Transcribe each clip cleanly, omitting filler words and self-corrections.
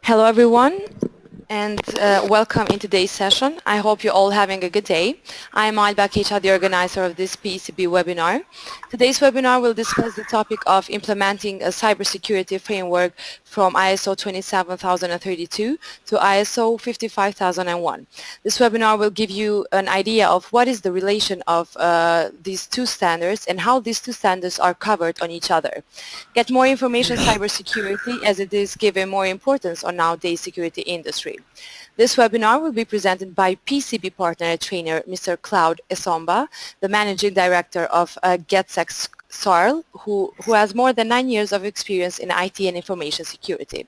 Hello everyone, and welcome in today's session. I hope you're all having a good day. I'm Alba Kecha, the organizer of this PECB webinar. Today's webinar will discuss the topic of implementing a cybersecurity framework from ISO 27032 to ISO 55001. This webinar will give you an idea of what is the relation of these two standards and how these two standards are covered on each other. Get more information on cybersecurity as it is given more importance on nowadays security industry. This webinar will be presented by PECB partner and trainer Mr. Claude Essomba, the Managing Director of GETSEC SARL, who has more than 9 years of experience in IT and information security.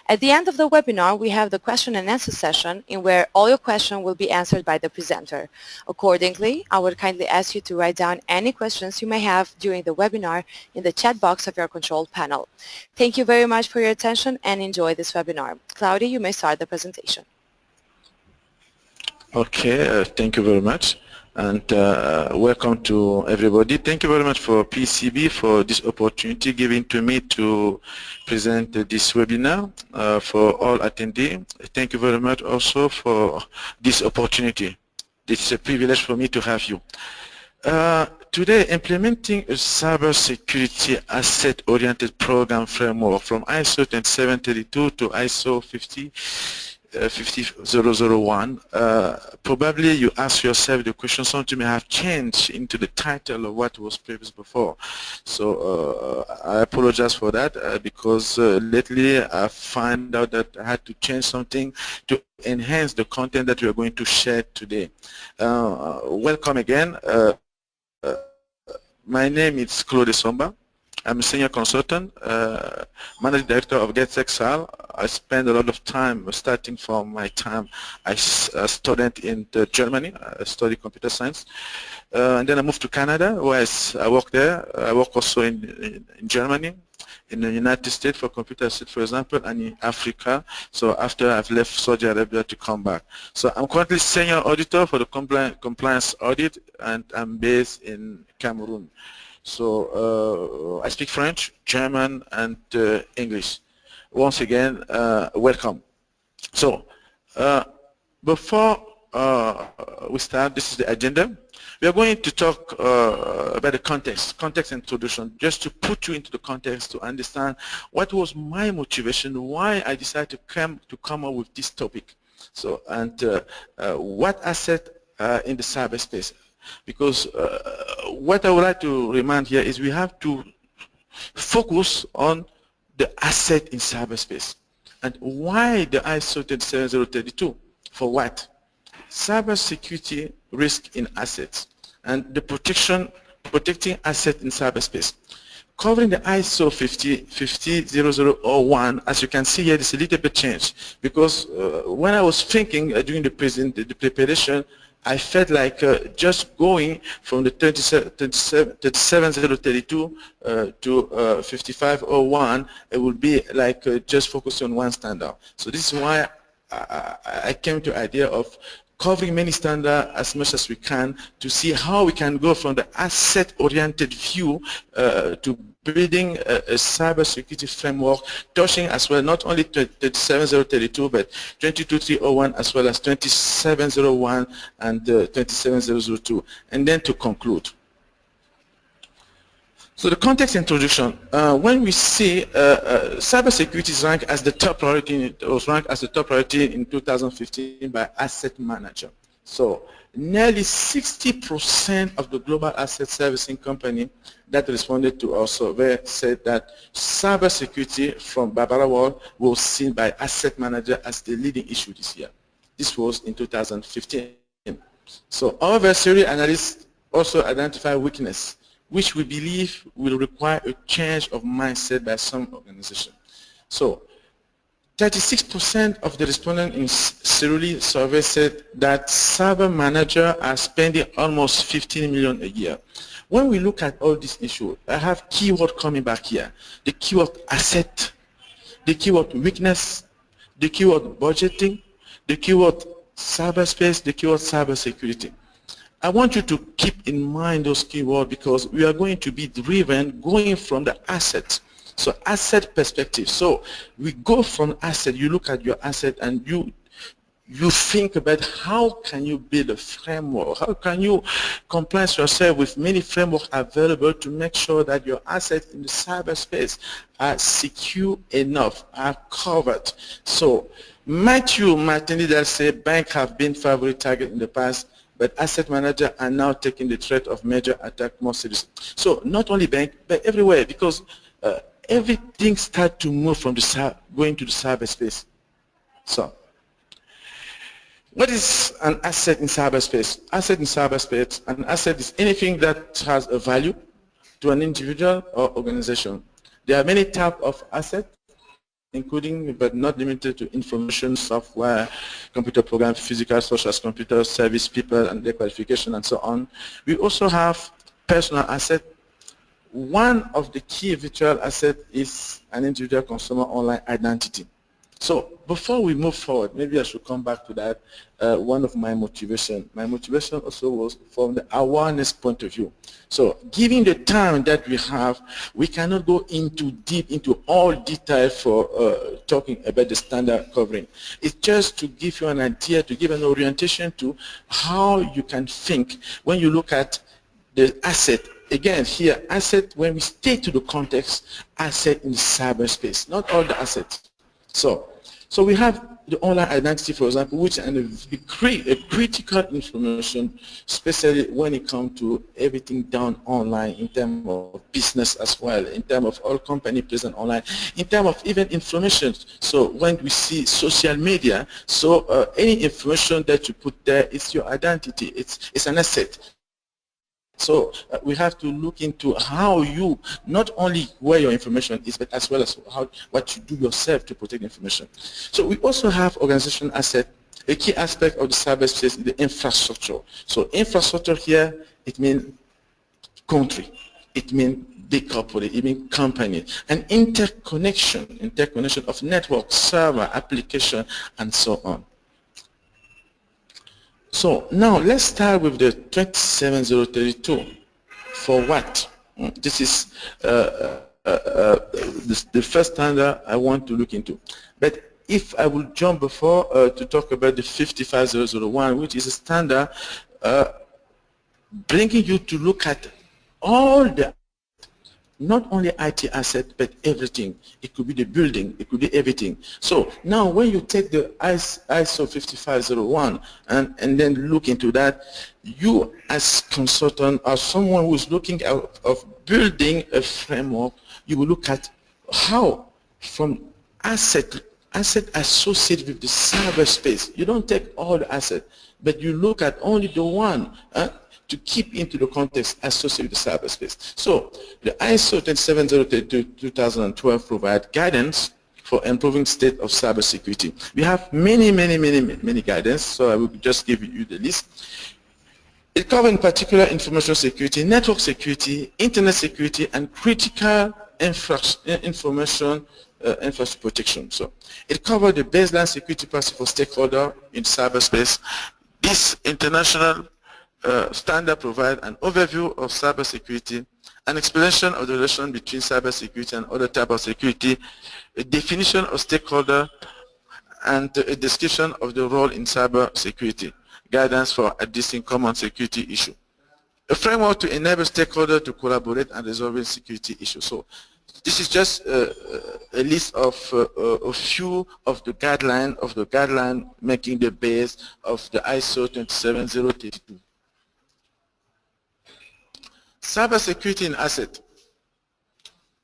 At the end of the webinar, we have the question and answer session in where all your questions will be answered by the presenter. Accordingly, I would kindly ask you to write down any questions you may have during the webinar in the chat box of your control panel. Thank you very much for your attention and enjoy this webinar. Claudia, you may start the presentation. Okay, thank you very much, and welcome to everybody. Thank you very much for PECB for this opportunity given to me to present this webinar for all attendees. Thank you very much also for this opportunity. This is a privilege for me to have you. Today, implementing a cybersecurity asset-oriented program framework from ISO 27032 to ISO 50001. Probably you ask yourself the question, something may have changed into the title of what was previous before. So I apologize for that because lately I found out that I had to change something to enhance the content that we are going to share today. Welcome again. My name is Claude Essomba. I'm a senior consultant, managing director of GETSEC SARL. I spend a lot of time, starting from my time as a student in Germany. I studied computer science. And then I moved to Canada, where I work there. I work also in Germany, in the United States for computer science, for example, and in Africa. So after I've left Saudi Arabia to come back. So I'm currently senior auditor for the compliance audit, and I'm based in Cameroon. So I speak French, German, and English. Once again, welcome. So before we start, this is the agenda. We are going to talk about the context introduction, just to put you into the context to understand what was my motivation, why I decided to come up with this topic. So, and what asset in the cyberspace. Because what I would like to remind here is we have to focus on the asset in cyberspace. And why the ISO 27032? For what? Cybersecurity risk in assets and the protecting asset in cyberspace. Covering the ISO 50001, as you can see here, there's a little bit change because when I was thinking during the preparation, I felt like just going from the 27032 to 5501, it would be like just focusing on one standard. So this is why I came to the idea of covering many standards as much as we can to see how we can go from the asset-oriented view to building a cybersecurity framework, touching as well not only 27032 but 22301 as well as 2701 and 27002, and then to conclude. So the context introduction, when we see cybersecurity is ranked as the top priority, it was ranked as the top priority in 2015 by Asset Manager. So nearly 60% of the global asset servicing company that responded to our survey said that cybersecurity from Barbara World was seen by Asset Manager as the leading issue this year. This was in 2015. So our adversary analysts also identify weakness, which we believe will require a change of mindset by some organizations. So 36% of the respondents in Cerulli survey said that cyber managers are spending almost 15 million a year. When we look at all these issues, I have keyword coming back here. The keyword asset, the keyword weakness, the keyword budgeting, the keyword cyberspace, the keyword cybersecurity. I want you to keep in mind those keywords because we are going to be driven going from the asset So asset perspective. So we go from asset, you look at your asset and you think about how can you build a framework, how can you comply yourself with many frameworks available to make sure that your assets in the cyberspace are secure enough, are covered. So Matthew Martinez say banks have been favorite target in the past, but asset managers are now taking the threat of major attack more seriously. So not only bank, but everywhere, because everything starts to move from the going to the cyberspace. So what is an asset in cyberspace? Asset in cyberspace, an asset is anything that has a value to an individual or organization. There are many types of assets, including but not limited to information, software, computer programs, physical, such as computers, service people, and their qualification, and so on. We also have personal assets. One of the key virtual assets is an individual consumer online identity. So before we move forward, maybe I should come back to that. One of my motivation also was from the awareness point of view. So given the time that we have, we cannot go deep into all detail for talking about the standard covering. It's just to give you an idea, to give an orientation to how you can think when you look at the asset. Again, here, asset, when we stay to the context, asset in cyberspace, not all the assets. So we have the online identity, for example, which is a critical information, especially when it comes to everything done online in terms of business as well, in terms of all company present online, in terms of even information. So when we see social media, so any information that you put there is your identity. It's an asset. So we have to look into how you, not only where your information is, but as well as what you do yourself to protect information. So we also have organization asset. A key aspect of the cyberspace is the infrastructure. So infrastructure here, it means country, it means big corporate, it means company, and interconnection of network, server, application, and so on. So now let's start with the 27032. For what? This is the first standard I want to look into. But if I will jump before to talk about the 55001, which is a standard bringing you to look at all the, not only IT asset, but everything. It could be the building, it could be everything. So now when you take the ISO 5501 and then look into that, you as consultant or someone who's looking out of building a framework, you will look at how from asset associated with the cyberspace. You don't take all the assets, but you look at only the one to keep into the context associated with the cyberspace. So the ISO 27032-2012 provides guidance for improving state of cybersecurity. We have many guidance, so I will just give you the list. It covers in particular information security, network security, internet security, and critical information infrastructure protection. So it covers the baseline security policy for stakeholders in cyberspace. This international standard provides an overview of cybersecurity, an explanation of the relation between cybersecurity and other types of security, a definition of stakeholder, and a description of the role in cybersecurity, guidance for addressing common security issues. A framework to enable stakeholders to collaborate and resolve security issues. So this is just a list of a few of the guideline making the base of the ISO 27032. Cybersecurity in asset.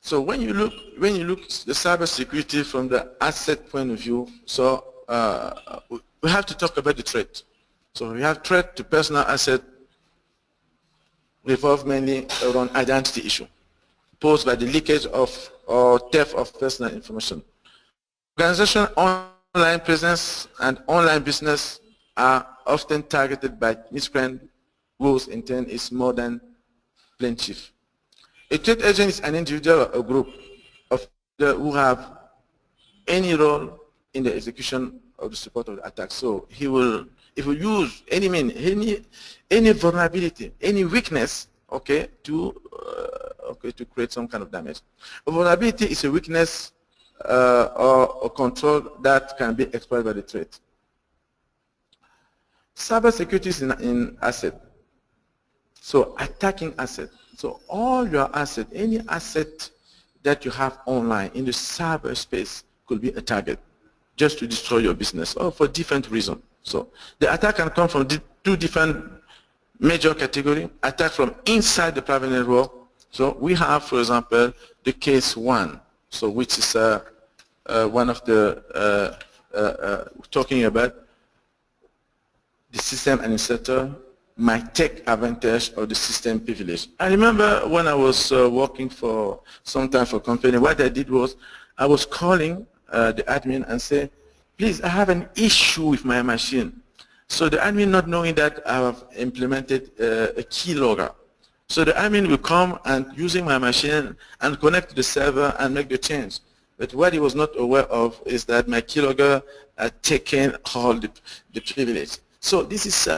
So when you look the cybersecurity from the asset point of view, so we have to talk about the threat. So we have threat to personal asset revolve mainly around identity issue posed by the leakage of or theft of personal information. Organization online presence and online business are often targeted by miscreant whose intent is more than plain chief. A threat agent is an individual or a group of who have any role in the execution of the support of the attack. So he will use any vulnerability, any weakness, okay, to okay, to create some kind of damage. A vulnerability is a weakness or a control that can be exploited by the threat. Cybersecurity is in asset. So attacking asset. So all your asset, any asset that you have online in the cyberspace could be a target just to destroy your business or for different reasons. So the attack can come from two different major categories. Attack from inside the private network. So we have, for example, the case 1, so which is one of the talking about the system administrator might take advantage of the system privilege. I remember when I was working for some time for a company, what I did was I was calling the admin and say, please, I have an issue with my machine. So the admin, not knowing that I have implemented a keylogger. So the admin will come and using my machine and connect to the server and make the change. But what he was not aware of is that my keylogger had taken all the privilege. So this is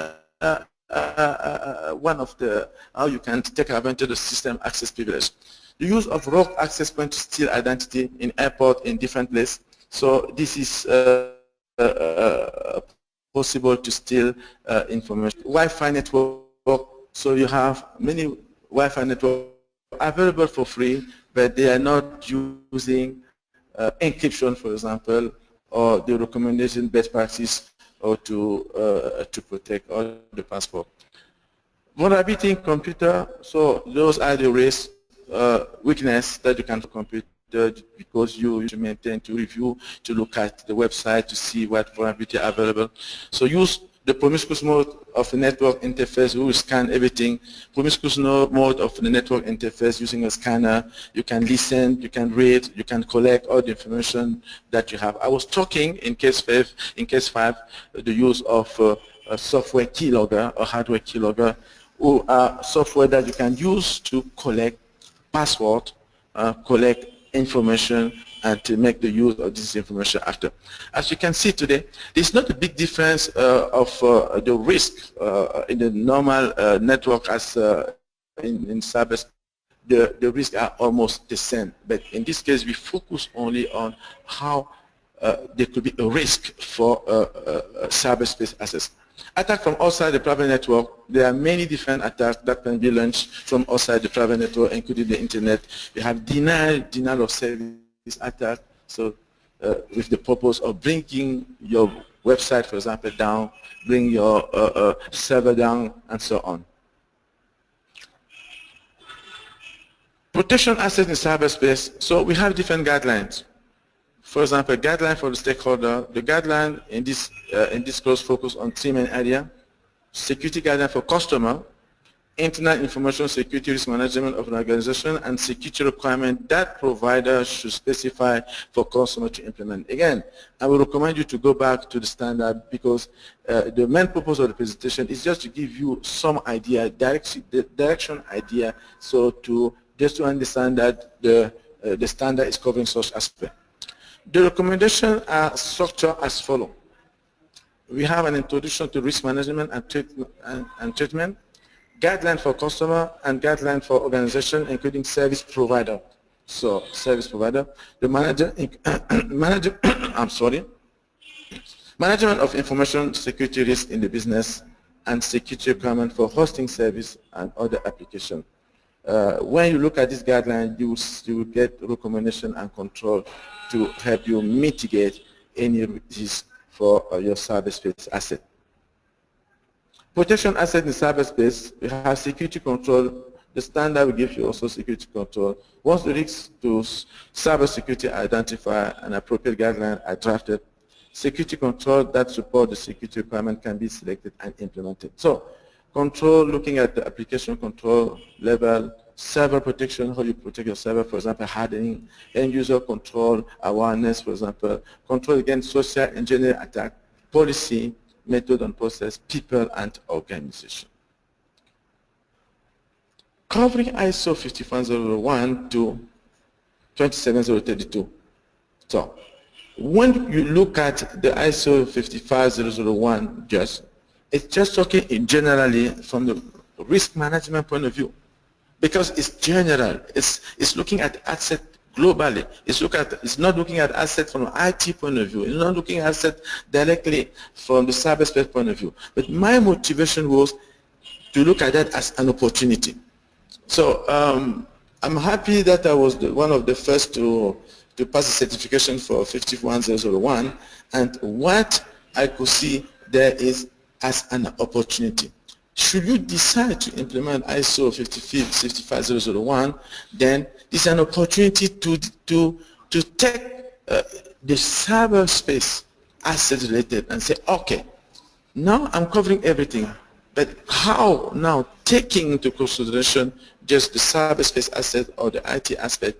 one of the how you can take advantage of the system access privilege. The use of rogue access point to steal identity in airport in different places. So this is possible to steal information. Wi-Fi network. So you have many Wi-Fi networks available for free, but they are not using encryption, for example, or the recommendation best practice, or to protect all the passport. Vulnerability in computer. So those are the risks, weakness that you can computer because you maintain, to review, to look at the website to see what vulnerability are available. So use the promiscuous mode of the network interface. We will scan everything. Promiscuous mode of the network interface using a scanner. You can listen, you can read, you can collect all the information that you have. I was talking in case 5, the use of a software keylogger or hardware keylogger, or software that you can use to collect password, collect information, and to make the use of this information after. As you can see today, there's not a big difference of the risk in the normal network as in cyberspace. The risks are almost the same, but in this case we focus only on how there could be a risk for cyberspace access. Attack from outside the private network. There are many different attacks that can be launched from outside the private network, including the internet. You have denial of service attack, so with the purpose of bringing your website, for example, down, bring your server down, and so on. Protection assets in cyberspace. So we have different guidelines. For example, guideline for the stakeholder. The guideline in this course focus on 3 main areas: security guideline for customer, Internet information security risk management of an organization, and security requirement that provider should specify for customer to implement. Again, I will recommend you to go back to the standard because the main purpose of the presentation is just to give you some idea, direction idea, so just to understand that the standard is covering such aspect. The recommendations are structured as follows. We have an introduction to risk management and treatment, guideline for customer, and guideline for organization, including service provider. So service provider, the management of information security risk in the business, and security requirement for hosting service and other applications. When you look at this guideline, you will get recommendation and control to help you mitigate any risk for your cyberspace asset. Protection asset in cyberspace, we have security control. The standard will give you also security control. Once the risks to cybersecurity are identified and appropriate guidelines are drafted, security control that support the security requirement can be selected and implemented. So control, looking at the application control level, server protection, how you protect your server, for example, hardening, end user control, awareness, for example, control against social engineering attack, policy, method and process, people and organization. Covering ISO 55001 to 27032. So when you look at the ISO 55001, it's just talking in generally from the risk management point of view. because it's general. It's looking at asset globally. It's not looking at asset from an IT point of view. It's not looking at asset directly from the cyberspace point of view. But my motivation was to look at that as an opportunity. So I'm happy that I was one of the first to pass the certification for 51001, and what I could see there is as an opportunity. Should you decide to implement ISO 55001, then it's an opportunity to take the cyberspace asset related and say, okay, now I'm covering everything, but how now, taking into consideration just the cyberspace asset or the IT aspect,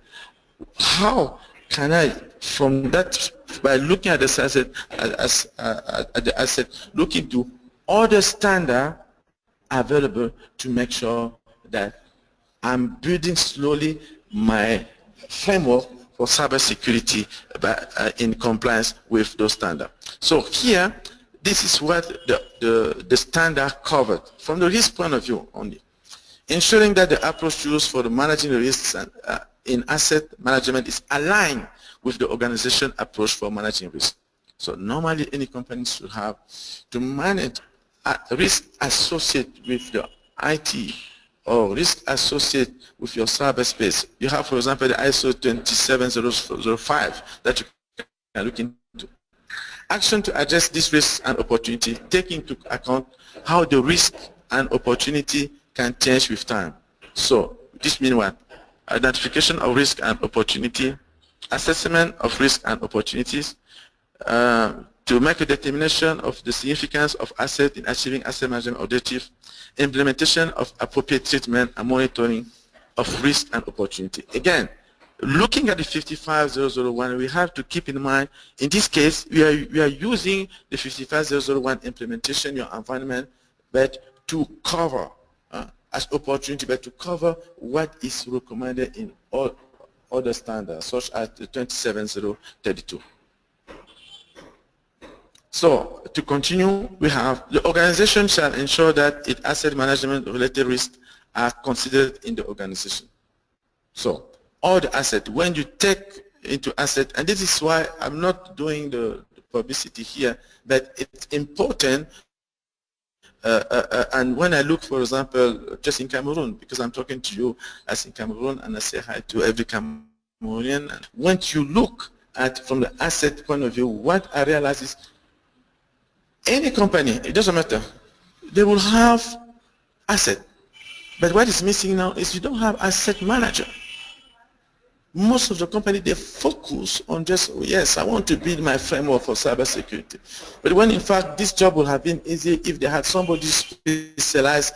how can I, from that, by looking at this asset at the asset, look into other standards available to make sure that I'm building slowly my framework for cybersecurity in compliance with those standards. So here, this is what the standard covered from the risk point of view only. Ensuring that the approach used for the managing the risks and, in asset management is aligned with the organization approach for managing risk. So normally any company should have to manage risk associated with the IT or risk associated with your cyberspace. You have, for example, the ISO 27005 that you can look into. Action to address this risk and opportunity, take into account how the risk and opportunity can change with time. So this means what? Identification of risk and opportunity, assessment of risk and opportunities, to make a determination of the significance of asset in achieving asset management objective, implementation of appropriate treatment and monitoring of risk and opportunity. Again, looking at the 55001, we have to keep in mind, in this case, we are using the 55001 implementation, your environment, but to cover, as opportunity, but to cover what is recommended in all other standards, such as the 27032. So, to continue, we have the organization shall ensure that its asset management related risks are considered in the organization. So, all the assets, when you take into asset, and this is why I'm not doing the publicity here, but it's important, and when I look, for example, just in Cameroon, because I'm talking to you as in Cameroon, and I say hi to every Cameroonian, and once you look at from the asset point of view, what I realize is any company, it doesn't matter, they will have asset, but what is missing now is you don't have asset manager. Most of the company, they focus on just, yes, I want to build my framework for cybersecurity. But when in fact this job would have been easy if they had somebody specialized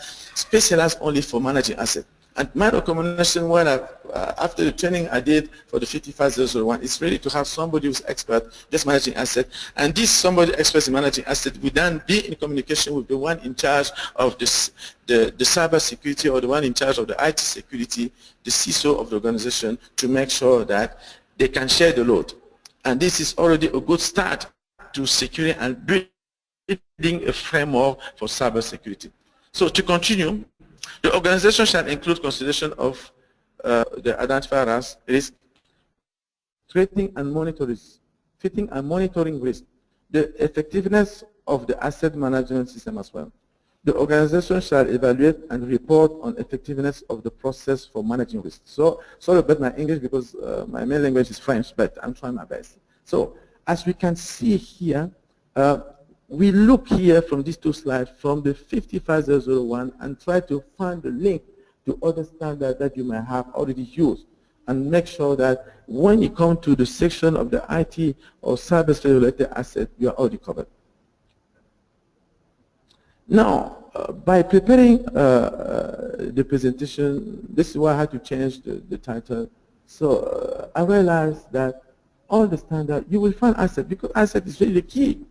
only for managing assets. And my recommendation when after the training I did for the 55001 is really to have somebody who's expert just managing assets, and this somebody expert in managing assets will then be in communication with the one in charge of the cyber security or the one in charge of the IT security, the CISO of the organization, to make sure that they can share the load. And this is already a good start to securing and building a framework for cyber security. So to continue, the organization shall include consideration of the identifier as risk, creating and monitoring risk, the effectiveness of the asset management system as well. The organization shall evaluate and report on effectiveness of the process for managing risk. So, sorry about my English because my main language is French, but I'm trying my best. So, as we can see here, we look here from these two slides from the 55001 and try to find the link to other standards that you may have already used, and make sure that when you come to the section of the IT or cybersecurity related asset, you are already covered. Now, by preparing the presentation, this is why I had to change the title. So I realized that all the standards, you will find asset, because asset is really the key.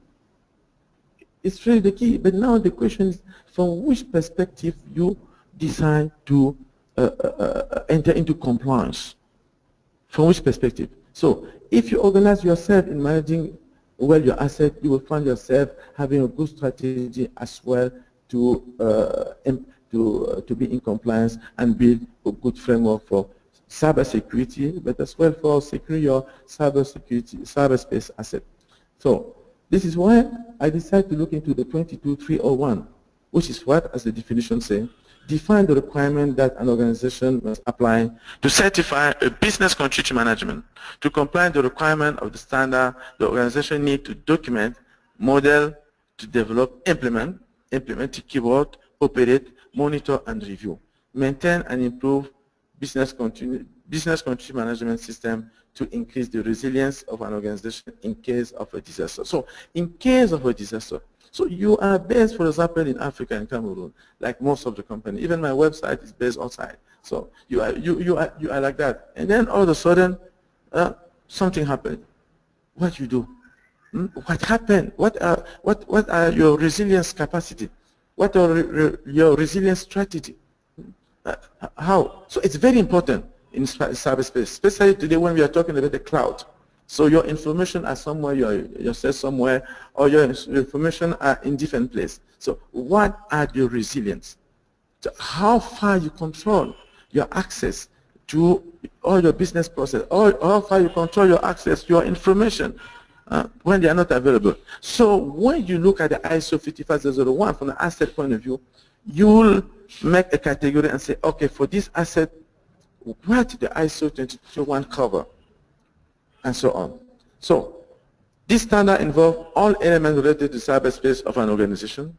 It's really the key, but now the question is from which perspective you decide to enter into compliance. From which perspective? So if you organize yourself in managing well your asset, you will find yourself having a good strategy as well to to be in compliance and build a good framework for cybersecurity, but as well for securing your cyberspace asset. So this is why I decided to look into the 22301, which is what, as the definition says, define the requirement that an organization must apply to certify a business continuity management to comply with the requirement of the standard the organization needs to document, model, to develop, implement the keyword, operate, monitor, and review, maintain and improve business continuity management system to increase the resilience of an organization in case of a disaster. So in case of a disaster, so you are based, for example, in Africa and Cameroon, like most of the company. Even my website is based outside. So you are like that. And then all of a sudden, something happened. What you do? What happened? What are your resilience capacity? What are your resilience strategy? How? So it's very important in cyberspace, especially today when we are talking about the cloud. So your information are somewhere, your set somewhere, or your information are in different places. So what are the resilience? So how far you control your access to all your business process, or how far you control your access to your information when they are not available. So when you look at the ISO 55001 from the asset point of view, you will make a category and say, okay, for this asset, what the ISO 22301 cover? And so on. So this standard involves all elements related to cyberspace of an organization.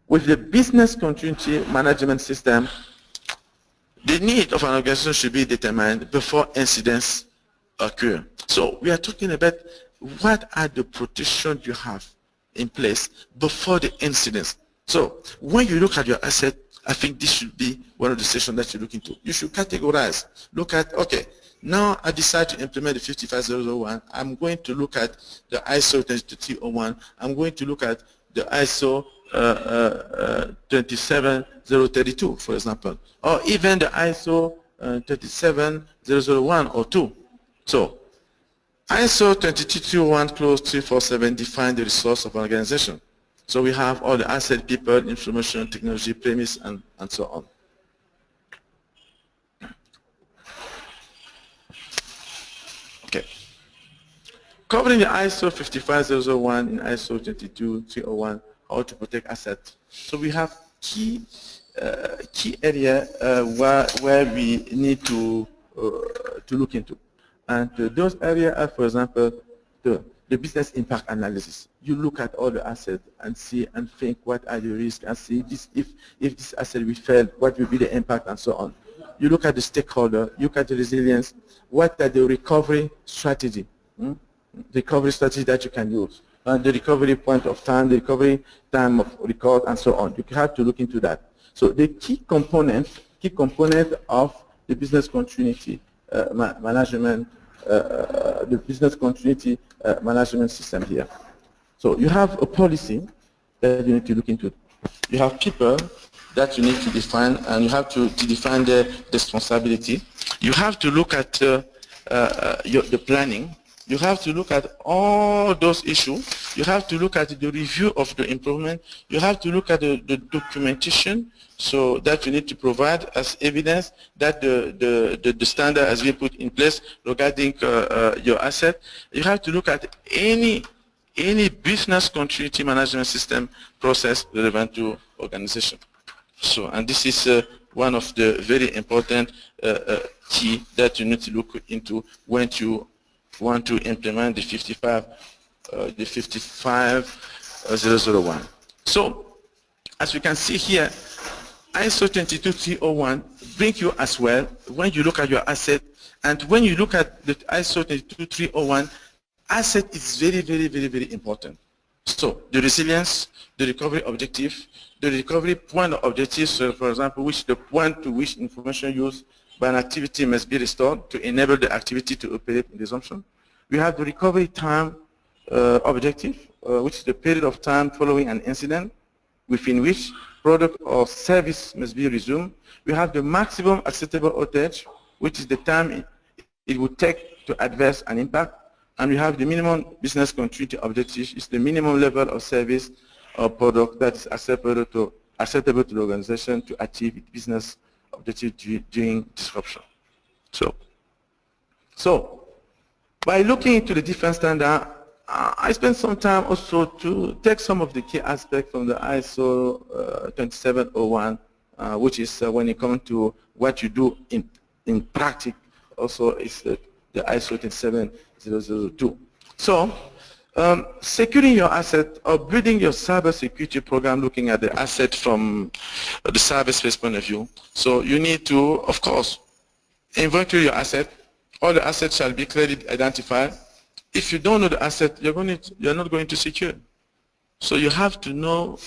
With the business continuity management system, the need of an organization should be determined before incidents occur. So we are talking about what are the protections you have in place before the incidents. So when you look at your asset, I think this should be one of the sessions that you look into. You should categorize. Look at, okay, now I decide to implement the 55001. I'm going to look at the ISO 22301. I'm going to look at the ISO 27032, for example, or even the ISO 27001 or 2. So ISO 22301 clause 347 defines the resource of an organization. So we have all the asset, people, information, technology, premise, and so on. Okay. Covering the ISO 55001 in ISO 22301, how to protect assets. So we have key area where we need to look into. And those areas are, for example, the business impact analysis. You look at all the assets and see and think what are the risks and see this, if this asset will fail, what will be the impact and so on. You look at the stakeholder, you look at the resilience, what are the recovery strategy, recovery strategy that you can use, and the recovery point of time, the recovery time of record and so on. You have to look into that. So the key component of the business continuity management, the business continuity management system here. So you have a policy that you need to look into. You have people that you need to define, and you have to define the responsibility. You have to look at the planning. You have to look at all those issues. You have to look at the review of the improvement. You have to look at the documentation, so that you need to provide as evidence that the standard has been put in place regarding your asset. You have to look at any business continuity management system process relevant to organization. So, and this is one of the very important key that you need to look into when you want to implement the 55001. So, as we can see here, ISO 22301 brings you as well when you look at your asset, and when you look at the ISO 22301, asset is very, very, very, very important. So the resilience, the recovery objective, the recovery point of objective, so for example, which the point to which information used by an activity must be restored to enable the activity to operate in resumption. We have the recovery time objective, which is the period of time following an incident within which product or service must be resumed. We have the maximum acceptable outage, which is the time it would take to adverse an impact. And we have the minimum business continuity objective, is the minimum level of service or product that is acceptable to acceptable to the organization to achieve its business objective during disruption. So by looking into the different standards, I spent some time also to take some of the key aspects from the ISO 2701, which is when it comes to what you do in practice. Also, is the ISO 27002. So, securing your asset or building your cybersecurity program, looking at the asset from the cyberspace point of view. So, you need to, of course, inventory your asset. All the assets shall be clearly identified. If you don't know the asset, you're not going to secure. So you have to know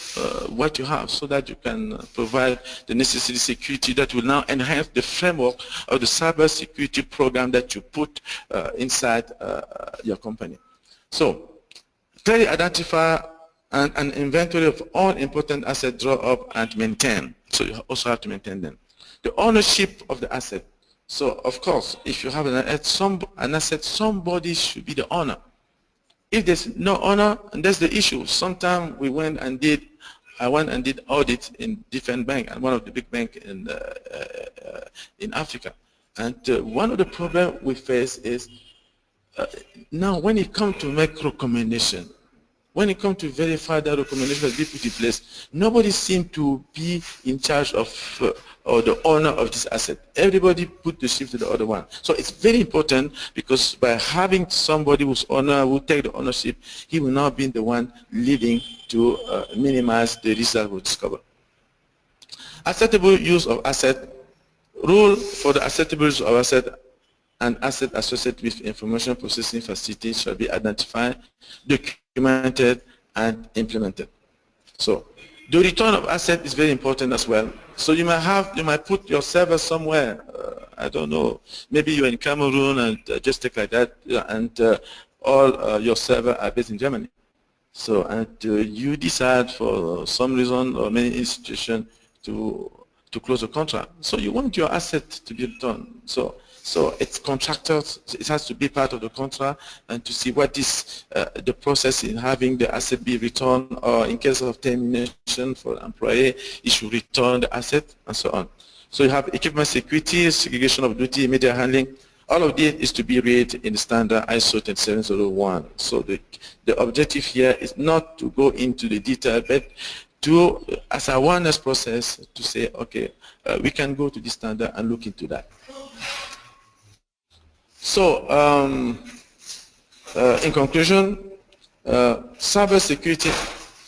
what you have so that you can provide the necessary security that will now enhance the framework of the cybersecurity program that you put inside your company. So clearly identify an inventory of all important assets, draw up and maintain. So you also have to maintain them. The ownership of the asset. So, of course, if you have an asset, somebody should be the owner. If there's no owner, and that's the issue. Sometimes I went and did audit in different banks, and one of the big banks in Africa. And one of the problems we face is now when it comes to make recommendation, when it comes to verify that recommendation has been put in place, nobody seems to be in charge of or the owner of this asset. Everybody put the shift to the other one. So it's very important because by having somebody who's owner who take the ownership, he will not be the one leading to minimize the risk that we discover. Acceptable use of asset. Rule for the acceptable use of asset and asset associated with information processing facilities shall be identified, documented, and implemented. So the return of asset is very important as well. So you might put your server somewhere, I don't know, maybe you're in Cameroon and just take like that, and all your servers are based in Germany. So, and you decide for some reason or many institutions to close the contract. So you want your asset to be returned. So it's contracted, it has to be part of the contract, and to see what is the process in having the asset be returned, or in case of termination for an employee, it should return the asset, and so on. So you have equipment security, segregation of duty, media handling. All of this is to be read in the standard ISO 27001. So the objective here is not to go into the detail, but to, as a awareness process, to say, okay, we can go to this standard and look into that. So, in conclusion, cybersecurity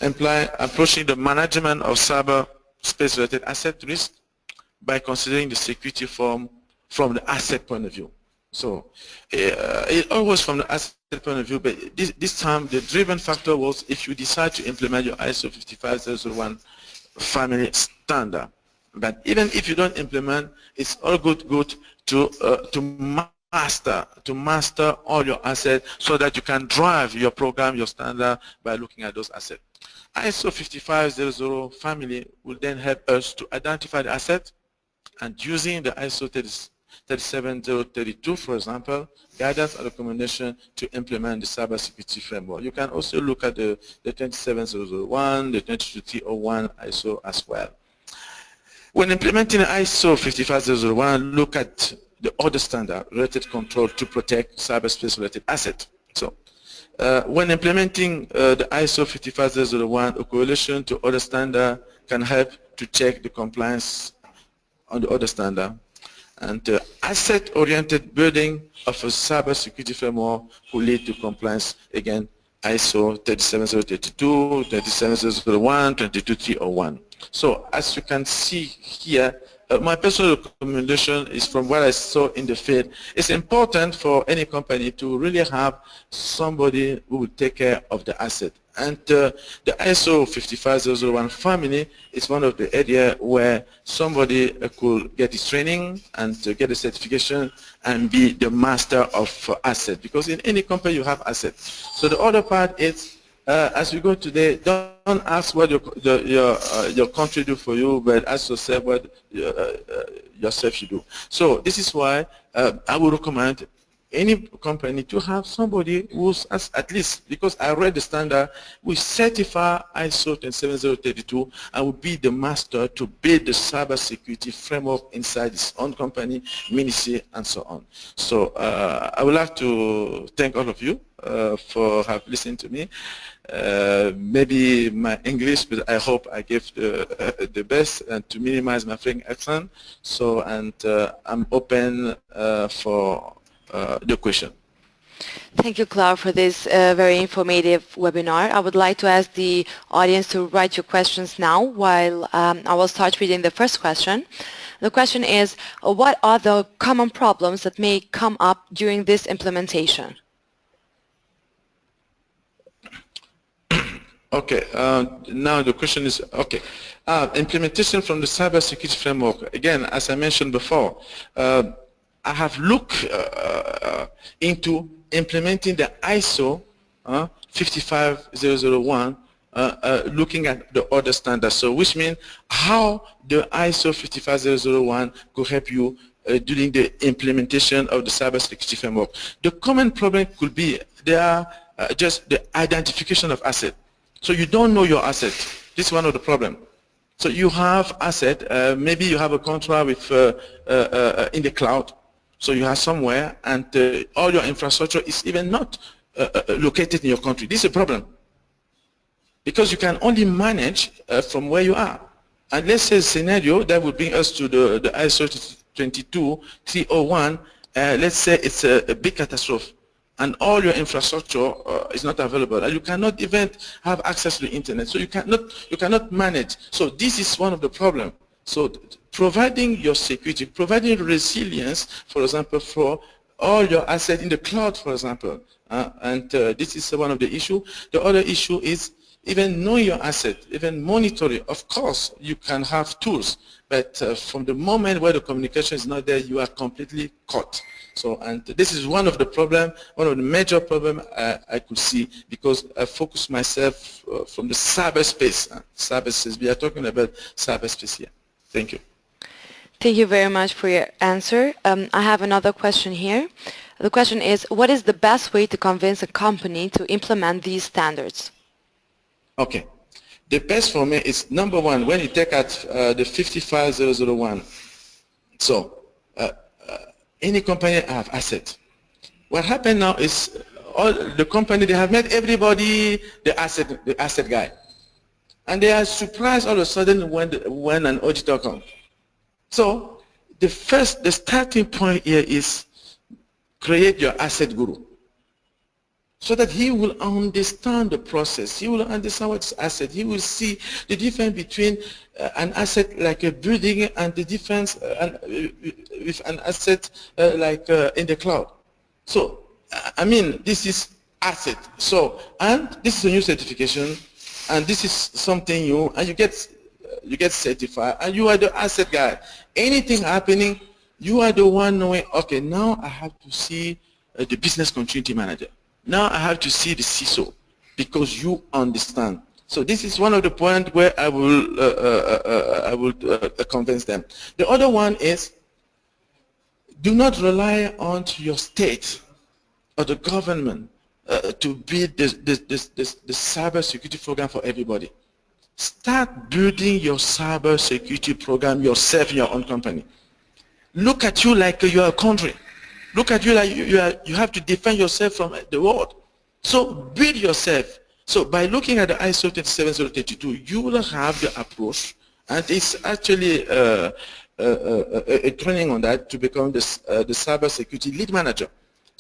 implies approaching the management of cyberspace-related asset risk by considering the security from the asset point of view. So, it always from the asset point of view, but this time the driven factor was if you decide to implement your ISO 55001 family standard. But even if you don't implement, it's all good to master all your assets so that you can drive your program, your standard by looking at those assets. ISO 5500 family will then help us to identify the asset, and using the ISO 37032, for example, guidance and recommendation to implement the cybersecurity framework. You can also look at the 27001, the 22301 ISO as well. When implementing ISO 55001, look at the other standard, related control to protect cyberspace-related assets. So, when implementing the ISO 55001, a correlation to other standard can help to check the compliance on the other standard. And asset-oriented building of a cybersecurity framework will lead to compliance, again, ISO 37032, 27001, 22301. So, as you can see here, my personal recommendation is from what I saw in the field. It's important for any company to really have somebody who will take care of the asset. And the ISO 55001 family is one of the areas where somebody could get his training and get a certification and be the master of asset. Because in any company you have assets. So the other part is, as we go today, don't ask what your country do for you, but ask yourself what yourself should do. So this is why I would recommend any company to have somebody who's, at least, because I read the standard, we certify ISO 27032 and will be the master to build the cybersecurity framework inside its own company, ministry, and so on. So I would like to thank all of you for have listened to me. Maybe my English, but I hope I gave the best and to minimize my French accent. So, and I'm open for the question. Thank you, Claude, for this very informative webinar. I would like to ask the audience to write your questions now while I will start reading the first question. The question is, what are the common problems that may come up during this implementation? Okay, now the question is, okay, implementation from the cybersecurity framework. Again, as I mentioned before, I have looked into implementing the ISO 55001, looking at the other standards. So which means how the ISO 55001 could help you during the implementation of the cybersecurity framework. The common problem could be there are just the identification of asset. So you don't know your asset. This is one of the problems. So you have asset, maybe you have a contract with in the cloud. So you have somewhere, and all your infrastructure is even not located in your country. This is a problem because you can only manage from where you are. And let's say a scenario that would bring us to the ISO 22301. Let's say it's a big catastrophe, and all your infrastructure is not available, and you cannot even have access to the internet. So you cannot manage. So this is one of the problems. So providing your security, providing resilience, for example, for all your assets in the cloud, for example, and this is one of the issues. The other issue is even knowing your asset, even monitoring. Of course, you can have tools, but from the moment where the communication is not there, you are completely caught. So, and this is one of the problem, one of the major problem I could see, because I focus myself from the cyberspace. Cyberspace, we are talking about cyberspace here. Thank you. Thank you very much for your answer. I have another question here. The question is, what is the best way to convince a company to implement these standards? Okay. The best for me is, number one, when you take out the 55001. So, any company have asset. What happened now is all the company, they have made everybody the asset guy. And they are surprised all of a sudden when an auditor comes. So the starting point here is create your asset guru, so that he will understand the process. He will understand what's asset. He will see the difference between an asset like a building and the difference with an asset like in the cloud. So, I mean, this is asset. So, and this is a new certification, and this is something new, and you get certified, and you are the asset guy. Anything happening, you are the one knowing, okay, now I have to see the business continuity manager. Now I have to see the CISO, because you understand. So this is one of the points where I will convince them. The other one is, do not rely on your state or the government to build the cyber security program for everybody. Start building your cyber security program yourself in your own company. Look at you like you are a country. Look at you like you have to defend yourself from the world. So build yourself. So by looking at the ISO 27032, you will have the approach, and it's actually a training on that to become the cyber security lead manager.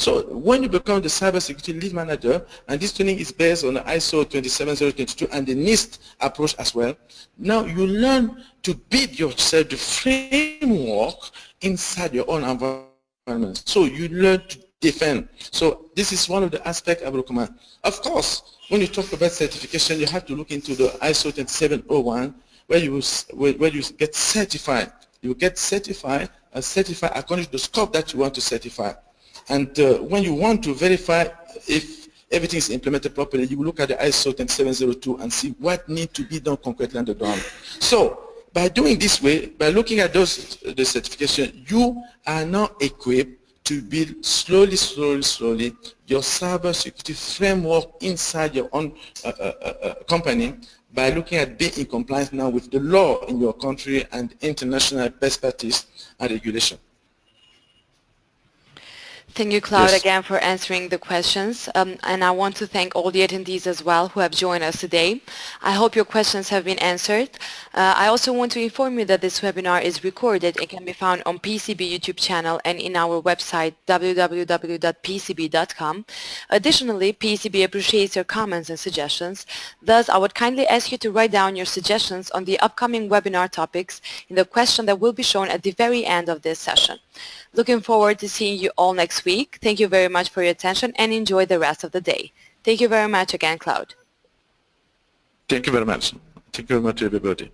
So when you become the cybersecurity lead manager, and this training is based on the ISO 27022 and the NIST approach as well, now you learn to build yourself the framework inside your own environment. So you learn to defend. So this is one of the aspects I will recommend. Of course, when you talk about certification, you have to look into the ISO 27001, where you get certified. You get certified according to the scope that you want to certify. And when you want to verify if everything is implemented properly, you will look at the ISO 20702 and see what needs to be done concretely on the ground. So by doing this way, by looking at the certification, you are now equipped to build slowly your cybersecurity framework inside your own company by looking at being in compliance now with the law in your country and international best practice and regulation. Thank you, Claude, Yes. again for answering the questions. And I want to thank all the attendees as well who have joined us today. I hope your questions have been answered. I also want to inform you that this webinar is recorded. It can be found on PECB YouTube channel and in our website www.pecb.com. Additionally, PECB appreciates your comments and suggestions. Thus, I would kindly ask you to write down your suggestions on the upcoming webinar topics in the question that will be shown at the very end of this session. Looking forward to seeing you all next week. Thank you very much for your attention and enjoy the rest of the day. Thank you very much again, Claude. Thank you very much. Thank you very much, everybody.